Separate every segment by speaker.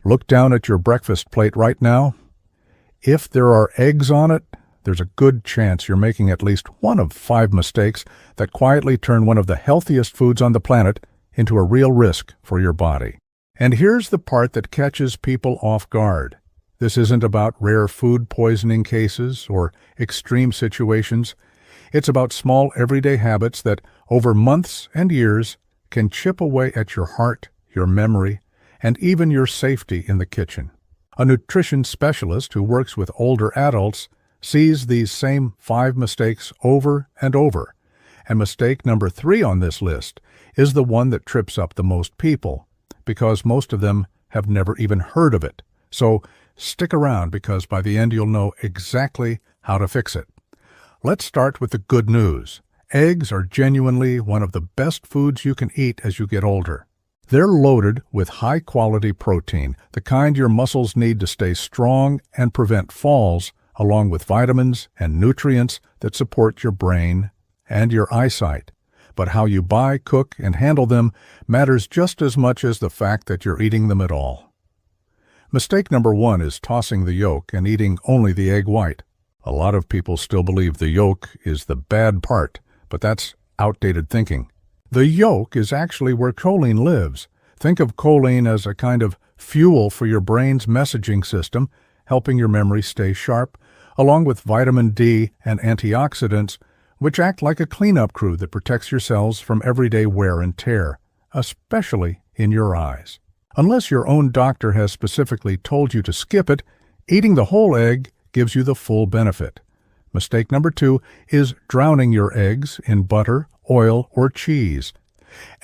Speaker 1: Look down at your breakfast plate right now. If there are eggs on it, there's a good chance you're making at least one of 5 mistakes that quietly turn one of the healthiest foods on the planet into a real risk for your body. And here's the part that catches people off guard. This isn't about rare food poisoning cases or extreme situations. It's about small everyday habits that, over months and years, can chip away at your heart, your memory, and even your safety in the kitchen. A nutrition specialist who works with older adults sees these same 5 mistakes over and over. And mistake number 3 on this list is the one that trips up the most people, because most of them have never even heard of it. So stick around, because by the end you'll know exactly how to fix it. Let's start with the good news. Eggs are genuinely one of the best foods you can eat as you get older. They're loaded with high-quality protein, the kind your muscles need to stay strong and prevent falls, along with vitamins and nutrients that support your brain and your eyesight. But how you buy, cook, and handle them matters just as much as the fact that you're eating them at all. Mistake number 1 is tossing the yolk and eating only the egg white. A lot of people still believe the yolk is the bad part, but that's outdated thinking. The yolk is actually where choline lives. Think of choline as a kind of fuel for your brain's messaging system, helping your memory stay sharp, along with vitamin D and antioxidants, which act like a cleanup crew that protects your cells from everyday wear and tear, especially in your eyes. Unless your own doctor has specifically told you to skip it, eating the whole egg gives you the full benefit. Mistake number 2 is drowning your eggs in butter, oil, or cheese.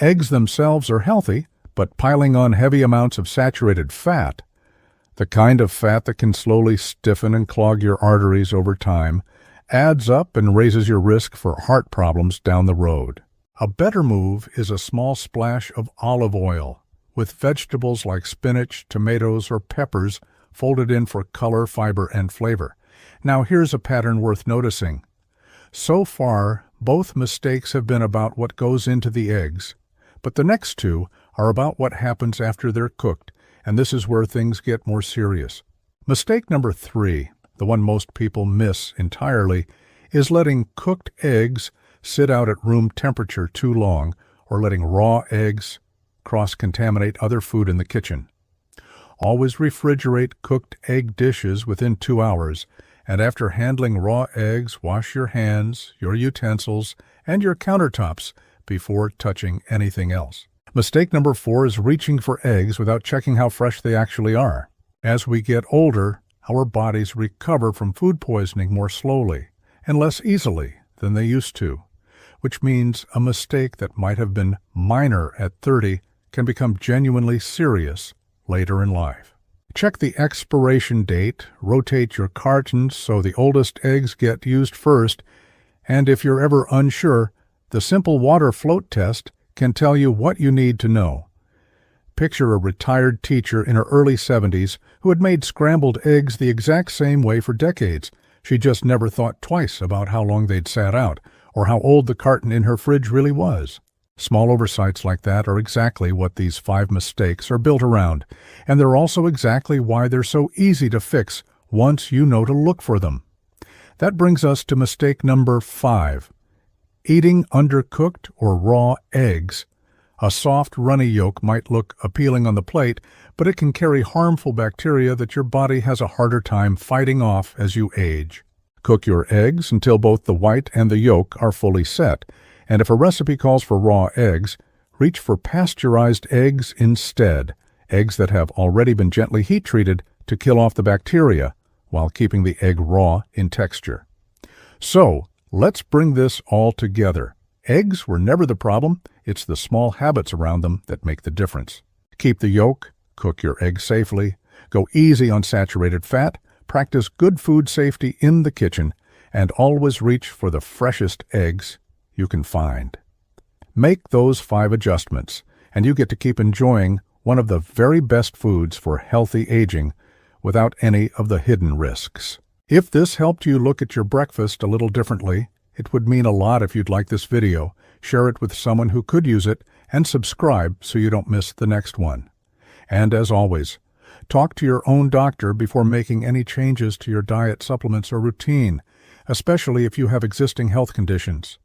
Speaker 1: Eggs themselves are healthy, but piling on heavy amounts of saturated fat, the kind of fat that can slowly stiffen and clog your arteries over time, adds up and raises your risk for heart problems down the road. A better move is a small splash of olive oil, with vegetables like spinach, tomatoes, or peppers folded in for color, fiber, and flavor. Now here's a pattern worth noticing. So far, both mistakes have been about what goes into the eggs, but the next 2 are about what happens after they're cooked, and this is where things get more serious. Mistake number 3, the one most people miss entirely, is letting cooked eggs sit out at room temperature too long, or letting raw eggs cross-contaminate other food in the kitchen. Always refrigerate cooked egg dishes within 2 hours, and after handling raw eggs, wash your hands, your utensils, and your countertops before touching anything else. Mistake number 4 is reaching for eggs without checking how fresh they actually are. As we get older, our bodies recover from food poisoning more slowly and less easily than they used to, which means a mistake that might have been minor at 30 can become genuinely serious later in life. Check the expiration date, rotate your cartons so the oldest eggs get used first, and if you're ever unsure, the simple water float test can tell you what you need to know. Picture a retired teacher in her early 70s who had made scrambled eggs the exact same way for decades. She just never thought twice about how long they'd sat out, or how old the carton in her fridge really was. Small oversights like that are exactly what these 5 mistakes are built around, and they're also exactly why they're so easy to fix once you know to look for them. That brings us to mistake number 5, eating undercooked or raw eggs. A soft, runny yolk might look appealing on the plate, but it can carry harmful bacteria that your body has a harder time fighting off as you age. Cook your eggs until both the white and the yolk are fully set. And if a recipe calls for raw eggs, reach for pasteurized eggs instead, eggs that have already been gently heat-treated to kill off the bacteria while keeping the egg raw in texture. So, let's bring this all together. Eggs were never the problem. It's the small habits around them that make the difference. Keep the yolk, cook your eggs safely, go easy on saturated fat, practice good food safety in the kitchen, and always reach for the freshest eggs you can find. Make those 5 adjustments, and you get to keep enjoying one of the very best foods for healthy aging without any of the hidden risks. If this helped you look at your breakfast a little differently, it would mean a lot if you'd like this video, share it with someone who could use it, and subscribe so you don't miss the next one. And as always, Talk to your own doctor before making any changes to your diet, supplements, or routine, especially if you have existing health conditions.